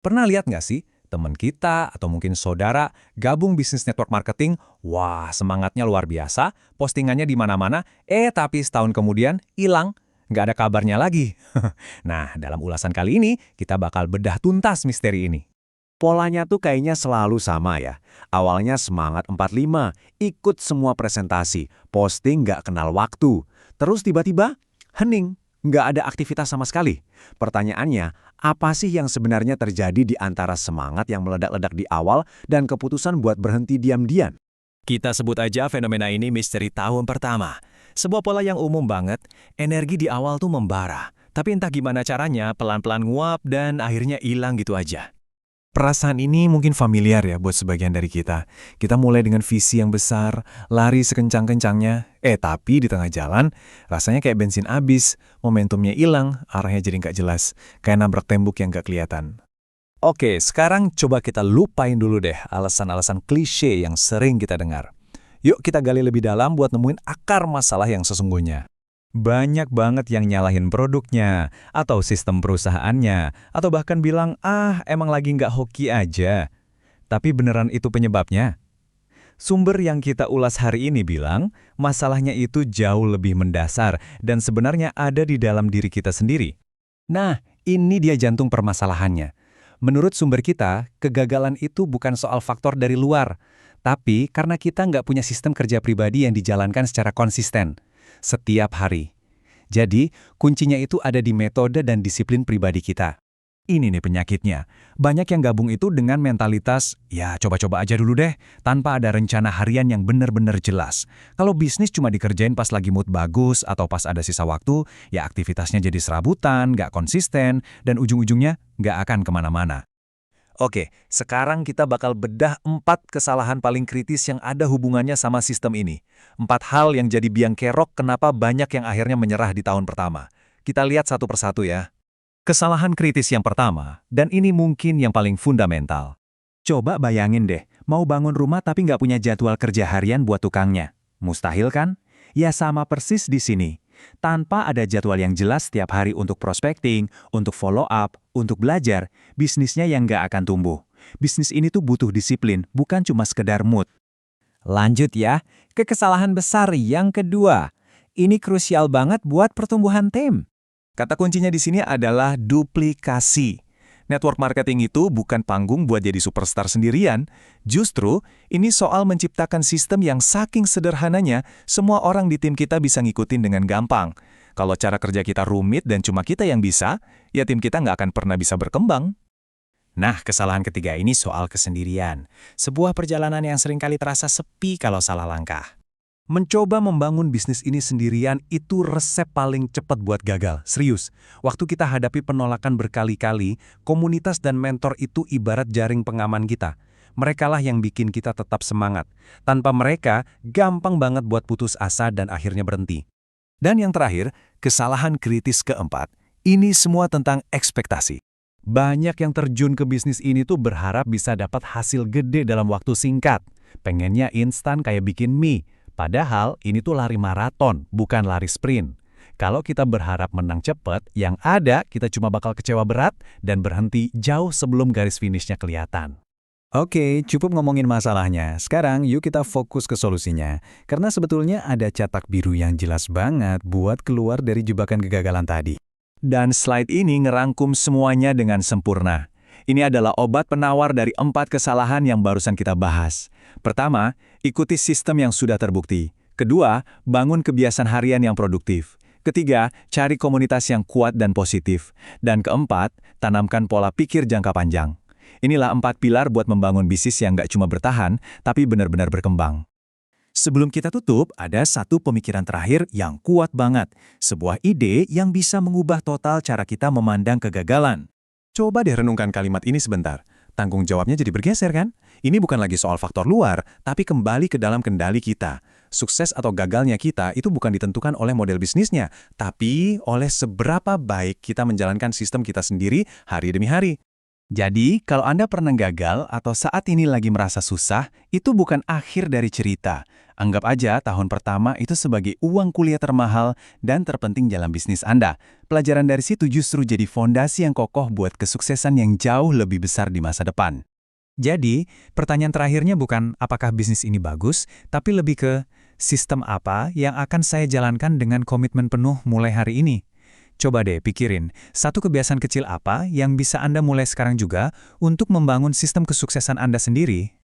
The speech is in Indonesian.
Pernah lihat nggak sih, teman kita atau mungkin saudara gabung bisnis network marketing, wah semangatnya luar biasa, postingannya di mana-mana, tapi setahun kemudian hilang, nggak ada kabarnya lagi. Nah, dalam ulasan kali ini, kita bakal bedah tuntas misteri ini. Polanya tuh kayaknya selalu sama ya. Awalnya semangat 45, ikut semua presentasi, posting nggak kenal waktu. Terus tiba-tiba, hening, nggak ada aktivitas sama sekali. Pertanyaannya, apa sih yang sebenarnya terjadi di antara semangat yang meledak-ledak di awal dan keputusan buat berhenti diam-diam? Kita sebut aja fenomena ini misteri tahun pertama. Sebuah pola yang umum banget, energi di awal tuh membara. Tapi entah gimana caranya, pelan-pelan nguap dan akhirnya hilang gitu aja. Perasaan ini mungkin familiar ya buat sebagian dari kita. Kita mulai dengan visi yang besar, lari sekencang-kencangnya, tapi di tengah jalan rasanya kayak bensin habis, momentumnya hilang, arahnya jadi nggak jelas, kayak nabrak tembok yang nggak kelihatan. Oke, sekarang coba kita lupain dulu deh alasan-alasan klise yang sering kita dengar. Yuk kita gali lebih dalam buat nemuin akar masalah yang sesungguhnya. Banyak banget yang nyalahin produknya, atau sistem perusahaannya, atau bahkan bilang, emang lagi nggak hoki aja. Tapi beneran itu penyebabnya? Sumber yang kita ulas hari ini bilang, masalahnya itu jauh lebih mendasar dan sebenarnya ada di dalam diri kita sendiri. Nah, ini dia jantung permasalahannya. Menurut sumber kita, kegagalan itu bukan soal faktor dari luar, tapi karena kita nggak punya sistem kerja pribadi yang dijalankan secara konsisten setiap hari. Jadi, kuncinya itu ada di metode dan disiplin pribadi kita. Ini nih penyakitnya. Banyak yang gabung itu dengan mentalitas, ya coba-coba aja dulu deh, tanpa ada rencana harian yang benar-benar jelas. Kalau bisnis cuma dikerjain pas lagi mood bagus atau pas ada sisa waktu, ya aktivitasnya jadi serabutan, nggak konsisten, dan ujung-ujungnya nggak akan kemana-mana. Oke, sekarang kita bakal bedah 4 kesalahan paling kritis yang ada hubungannya sama sistem ini. 4 hal yang jadi biang kerok kenapa banyak yang akhirnya menyerah di tahun pertama. Kita lihat satu persatu ya. Kesalahan kritis yang pertama, dan ini mungkin yang paling fundamental. Coba bayangin deh, mau bangun rumah tapi nggak punya jadwal kerja harian buat tukangnya. Mustahil kan? Ya sama persis di sini. Tanpa ada jadwal yang jelas setiap hari untuk prospecting, untuk follow up, untuk belajar, bisnisnya yang nggak akan tumbuh. Bisnis ini tuh butuh disiplin, bukan cuma sekedar mood. Lanjut ya, ke kesalahan besar yang kedua. Ini krusial banget buat pertumbuhan tim. Kata kuncinya di sini adalah duplikasi. Network marketing itu bukan panggung buat jadi superstar sendirian. Justru, ini soal menciptakan sistem yang saking sederhananya, semua orang di tim kita bisa ngikutin dengan gampang. Kalau cara kerja kita rumit dan cuma kita yang bisa, ya tim kita nggak akan pernah bisa berkembang. Nah, kesalahan ketiga ini soal kesendirian. Sebuah perjalanan yang seringkali terasa sepi kalau salah langkah. Mencoba membangun bisnis ini sendirian itu resep paling cepat buat gagal, serius. Waktu kita hadapi penolakan berkali-kali, komunitas dan mentor itu ibarat jaring pengaman kita. Merekalah yang bikin kita tetap semangat. Tanpa mereka, gampang banget buat putus asa dan akhirnya berhenti. Dan yang terakhir, kesalahan kritis keempat. Ini semua tentang ekspektasi. Banyak yang terjun ke bisnis ini tuh berharap bisa dapat hasil gede dalam waktu singkat. Pengennya instan kayak bikin mie. Padahal ini tuh lari maraton, bukan lari sprint. Kalau kita berharap menang cepat, yang ada kita cuma bakal kecewa berat dan berhenti jauh sebelum garis finishnya kelihatan. Oke, cukup ngomongin masalahnya. Sekarang yuk kita fokus ke solusinya. Karena sebetulnya ada cetak biru yang jelas banget buat keluar dari jebakan kegagalan tadi. Dan slide ini ngerangkum semuanya dengan sempurna. Ini adalah obat penawar dari 4 kesalahan yang barusan kita bahas. Pertama, ikuti sistem yang sudah terbukti. Kedua, bangun kebiasaan harian yang produktif. Ketiga, cari komunitas yang kuat dan positif. Dan keempat, tanamkan pola pikir jangka panjang. Inilah 4 pilar buat membangun bisnis yang nggak cuma bertahan, tapi benar-benar berkembang. Sebelum kita tutup, ada satu pemikiran terakhir yang kuat banget. Sebuah ide yang bisa mengubah total cara kita memandang kegagalan. Coba deh renungkan kalimat ini sebentar. Tanggung jawabnya jadi bergeser kan? Ini bukan lagi soal faktor luar, tapi kembali ke dalam kendali kita. Sukses atau gagalnya kita itu bukan ditentukan oleh model bisnisnya, tapi oleh seberapa baik kita menjalankan sistem kita sendiri hari demi hari. Jadi, kalau Anda pernah gagal atau saat ini lagi merasa susah, itu bukan akhir dari cerita. Anggap aja tahun pertama itu sebagai uang kuliah termahal dan terpenting dalam bisnis Anda. Pelajaran dari situ justru jadi fondasi yang kokoh buat kesuksesan yang jauh lebih besar di masa depan. Jadi, pertanyaan terakhirnya bukan apakah bisnis ini bagus, tapi lebih ke sistem apa yang akan saya jalankan dengan komitmen penuh mulai hari ini. Coba deh pikirin, satu kebiasaan kecil apa yang bisa Anda mulai sekarang juga untuk membangun sistem kesuksesan Anda sendiri?